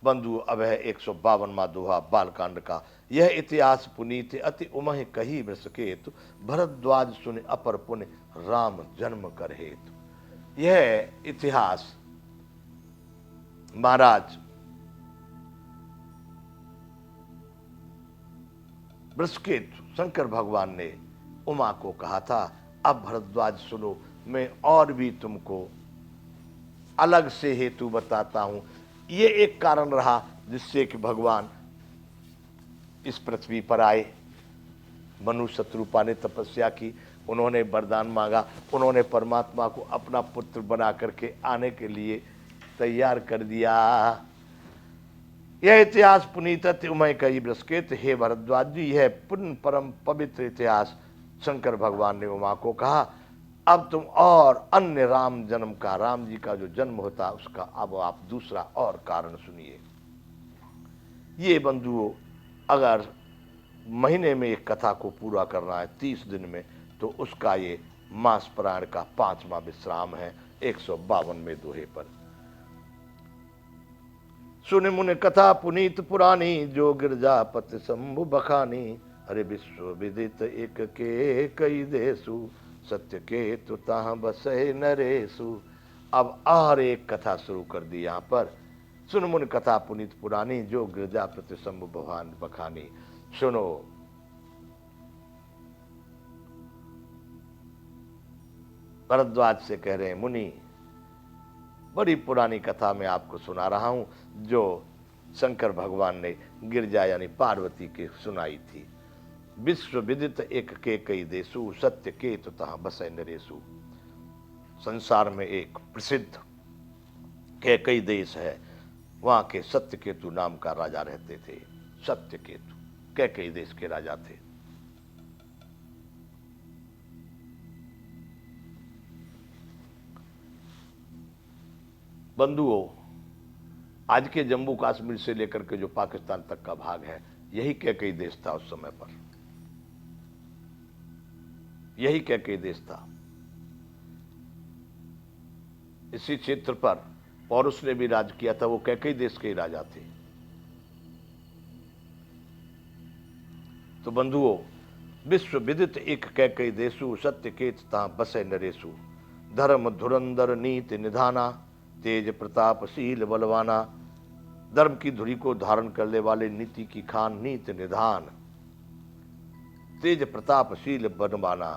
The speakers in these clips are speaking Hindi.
बंधु अब है 152वां दोहा बालकांड का। यह इतिहास पुनीत अति उमह कही वृषकेतु, भरद्वाज सुन अपर पुण्य राम जन्म कर हेतु। यह इतिहास महाराज वृषकेतु शंकर भगवान ने उमा को कहा था, अब भरद्वाज सुनो, मैं और भी तुमको अलग से हेतु बताता हूं। ये एक कारण रहा जिससे कि भगवान इस पृथ्वी पर आए। मनु शत्रुपा ने तपस्या की, उन्होंने वरदान मांगा, उन्होंने परमात्मा को अपना पुत्र बना करके आने के लिए तैयार कर दिया। यह इतिहास पुनीत उमय कई बृहस्पति, हे भरद्वाज जी, यह पुण्य परम पवित्र इतिहास शंकर भगवान ने उमा को कहा। अब तुम और अन्य राम जन्म का, राम जी का जो जन्म होता उसका अब आप दूसरा और कारण सुनिए। ये बंधुओं, अगर महीने में एक कथा को पूरा करना है 30 दिन में, तो उसका ये मास पुराण का 5वां विश्राम है 152वें दोहे पर। सुन मुन कथा पुनीत पुरानी, जो गिरजापति शंभु बखानी। अरे विश्व विदित एक के कई देसु, सत्य के तुता बसे नरेसु। अब और एक कथा शुरू कर दी यहां पर। सुन मुन कथा पुनीत पुरानी, जो गिरजापति शंभु भगवान बखानी। सुनो, भरद्वाज से कह रहे हैं, मुनि बड़ी पुरानी कथा मैं आपको सुना रहा हूं, जो शंकर भगवान ने गिरजा यानी पार्वती के सुनाई थी। विश्व विदित एक के कई देसु, सत्य के तुतः बसै नरेसु। संसार में एक प्रसिद्ध के कई देश है, वहां के सत्य केतु नाम का राजा रहते थे। सत्य केतु के कई देश के राजा थे। बंधुओं, आज के जम्मू कश्मीर से लेकर के जो पाकिस्तान तक का भाग है, यही कैकेयी देश था उस समय पर। यही कैकेयी देश था। इसी क्षेत्र पर पौरुष ने भी राज किया था, वो कैकेयी देश के ही राजा थे। तो बंधुओं, विश्व विदित एक कैकेयी देसु, सत्य केत ता बसे नरेसु। धर्म धुरंधर नीति निधाना, तेज प्रतापशील बलवाना। धर्म की धुरी को धारण करने वाले, नीति की खान नीति निधान, तेज प्रतापशील बलवाना।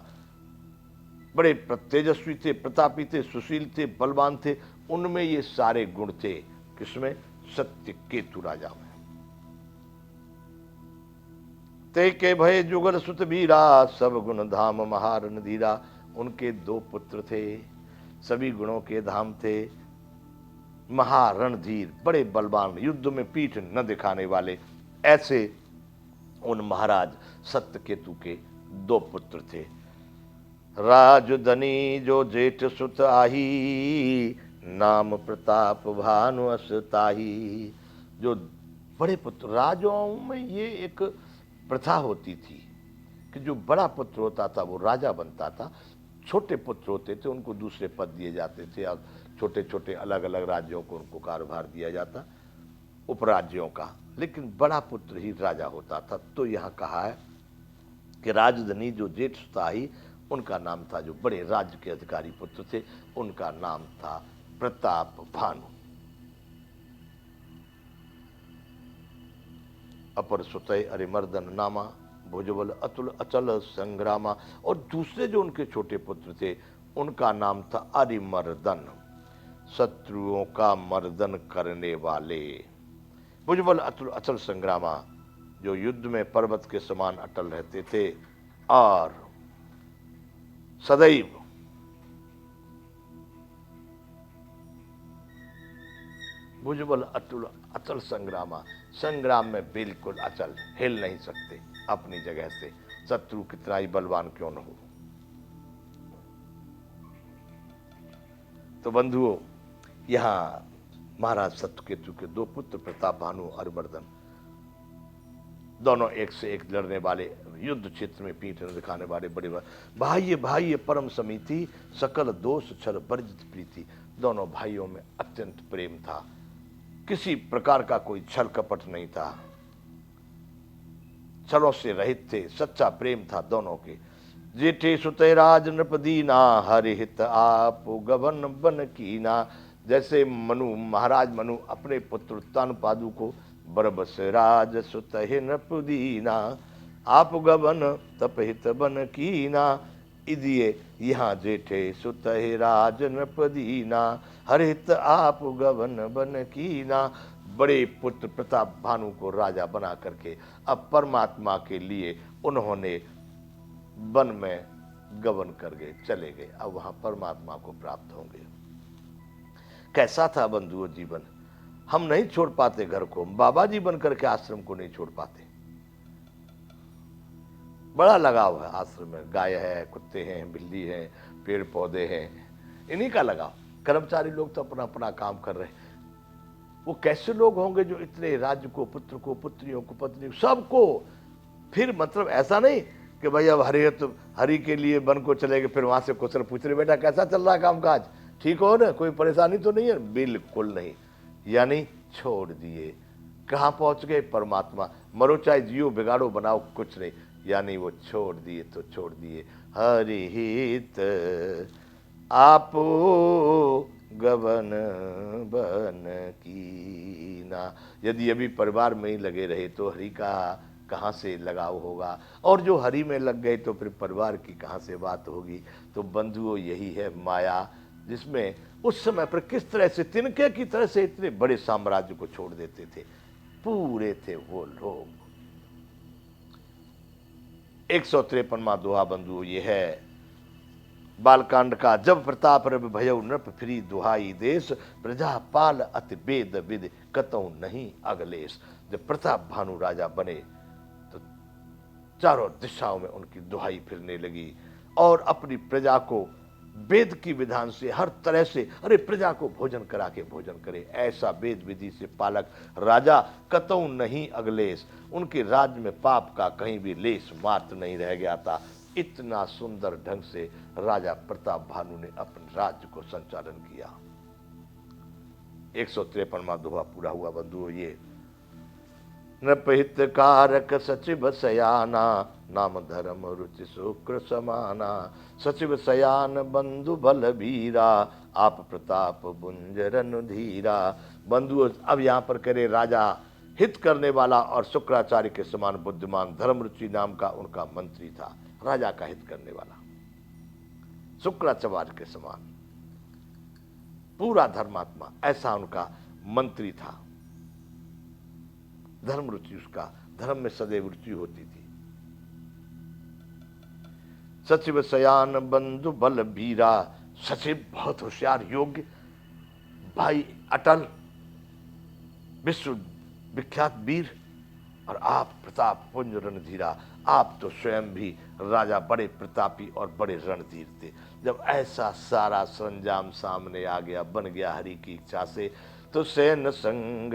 बड़े तेजस्वी थे, प्रतापी थे, सुशील थे, बलवान थे। उनमें ये सारे गुण थे। किसमें? सत्य केतु राजा में। ते के भय जुगल सुत वीरा, सब गुण धाम महारन धीरा। उनके 2 पुत्र थे, सभी गुणों के धाम थे, महारणधीर, बड़े बलवान, युद्ध में पीठ न दिखाने वाले। ऐसे उन महाराज सत्यकेतु के 2 पुत्र थे। राजधनी जो जेठ सुत आही, नाम प्रताप भानु असताही। जो बड़े पुत्र, राजाओं में ये एक प्रथा होती थी कि जो बड़ा पुत्र होता था वो राजा बनता था, छोटे पुत्र होते थे उनको दूसरे पद दिए जाते थे, और छोटे छोटे अलग अलग राज्यों को उनको कार्यभार दिया जाता, उपराज्यों का, लेकिन बड़ा पुत्र ही राजा होता था। तो यहाँ कहा है कि राजधनी जो जेठ सुताही, उनका नाम था, जो बड़े राज्य के अधिकारी पुत्र थे, उनका नाम था प्रताप भानु। अपर सुतय अरिमर्दन नामा, भुजबल अतुल अचल संग्रामा। और दूसरे जो उनके छोटे पुत्र थे, उनका नाम था अरिमर्दन, शत्रुओं का मर्दन करने वाले। भुजबल अतुल अचल संग्रामा, जो युद्ध में पर्वत के समान अटल रहते थे, और सदैव भुजबल अतुल अचल संग्रामा, संग्राम में बिल्कुल अचल, हिल नहीं सकते अपनी जगह से, शत्रु कितना ही बलवान क्यों न हो। तो बंधुओं, यहां महाराज सत्यकेतु के 2 पुत्र प्रताप भानु और अरिमर्दन, दोनों एक से एक लड़ने वाले, युद्ध क्षेत्र में पीठ न दिखाने वाले, बड़े भाई भाई परम समिति, सकल दोष छल वर्जित प्रीति। दोनों भाइयों में अत्यंत प्रेम था। किसी प्रकार का कोई छल कपट नहीं था, छलों से रहित थे, सच्चा प्रेम था दोनों के। जेठे सुते राज नृपदीना, हरि हित आप गवन बन कीना। जैसे मनु, महाराज मनु अपने पुत्र तनपादु को बरबस राज सुतहि नृपदीना, आप गवन तपहित बन कीना। इदिये यहाँ जेठे सुतहि राज नृपदीना, हरित आप गवन बन कीना। बड़े पुत्र प्रताप भानु को राजा बना करके अब परमात्मा के लिए उन्होंने वन में गमन कर गए, चले गए। अब वहां परमात्मा को प्राप्त होंगे। कैसा था बंधुओं जीवन, हम नहीं छोड़ पाते घर को, बाबा जी बन करके आश्रम को नहीं छोड़ पाते। बड़ा लगाव है आश्रम में, गाय है, कुत्ते हैं, बिल्ली है, पेड़ पौधे हैं, इन्हीं का लगाव। कर्मचारी लोग तो अपना अपना काम कर रहे हैं। वो कैसे लोग होंगे जो इतने राज्य को, पुत्र को, पुत्रियों को, पत्नी सबको, फिर मतलब ऐसा नहीं कि भाई अब हरि के लिए वन को चले गए, फिर वहां से क्वेश्चन पूछ रहे बेटा कैसा चल रहा है कामकाज, ठीक हो ना, कोई परेशानी तो नहीं है? बिल्कुल नहीं। यानी छोड़ दिए, कहाँ पहुंच गए? परमात्मा। मरो चाहे जियो, बिगाड़ो बनाओ, कुछ नहीं। यानी वो छोड़ दिए तो छोड़ दिए। हरि हित आपो गवन बन कीना। यदि अभी परिवार में ही लगे रहे तो हरि का कहाँ से लगाव होगा, और जो हरि में लग गए तो फिर परिवार की कहाँ से बात होगी। तो बंधुओं यही है माया, जिसमें उस समय पर किस तरह से तिनके की तरह से इतने बड़े साम्राज्य को छोड़ देते थे, पूरे थे वो लोग। 153वां दोहा बंधुओं ये है बालकांड का। जब प्रताप रवि भयउ नृप फिरी दुहाई देश, प्रजा पाल अति वेद विद कतौ नहीं अगलेश। जब प्रताप भानु राजा बने तो चारों दिशाओं में उनकी दुहाई फिरने लगी और अपनी प्रजा को वेद की विधान से हर तरह से, अरे प्रजा को भोजन करा के भोजन करे, ऐसा वेद विधि से पालक राजा कतौ नहीं अगलेश। उनके राज्य में पाप का कहीं भी लेस मात्र नहीं रह गया था। इतना सुंदर ढंग से राजा प्रताप भानु ने अपने राज्य को संचालन किया। 153वां दोहा पूरा हुआ बंधुओं ये। नृपहित कारक सचिव सयाना, नाम धर्म रुचि शुक्र समाना। सचिव सयान बंधु बल बीरा, आप प्रताप बुंजरन धीरा। बंधु अब यहाँ पर करे राजा हित करने वाला और शुक्राचार्य के समान बुद्धिमान, धर्मरुचि नाम का उनका मंत्री था। राजा का हित करने वाला, शुक्राचार्य के समान पूरा धर्मात्मा, ऐसा उनका मंत्री था। धर्म रुचि, उसका धर्म में सदैव रुचि होती थी। सचिव सयान बंधु बल बीरा। सचिव बहुत होशियार, योग्य, भाई अटल, विश्व विख्यात वीर, और आप प्रताप पुंज रणधीरा। आप तो स्वयं भी राजा बड़े प्रतापी और बड़े रणधीर थे। जब ऐसा सारा सरंजाम सामने आ गया, बन गया हरि की इच्छा से, तो सैन संग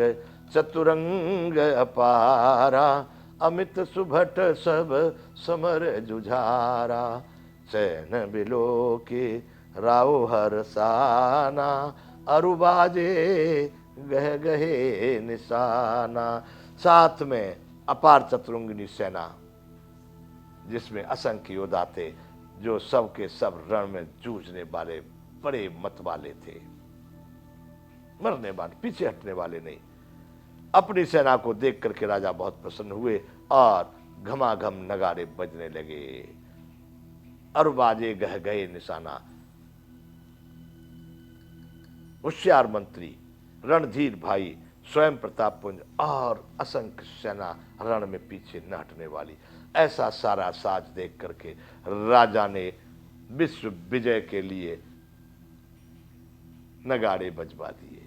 चतुरंग अपारा, अमित सुभट सब समर जुझारा। सैन बिलो के राव हरसाना, अरुबाजे गह गहे निशाना। साथ में अपार चतुरंगिनी सेना, जिसमें असंख्य योद्धा थे, जो सब के सब रण में जूझने वाले बड़े मत वाले थे, मरने वाले, पीछे हटने वाले नहीं। अपनी सेना को देख करके राजा बहुत प्रसन्न हुए और घमाघम नगाड़े बजने लगे, और बाजे गह गए निशाना। होशियार मंत्री, रणधीर भाई, स्वयं प्रताप पुंज और असंख्य सेना रण में पीछे न हटने वाली, ऐसा सारा साज देख करके राजा ने विश्व विजय के लिए नगाड़े बजवा दिए।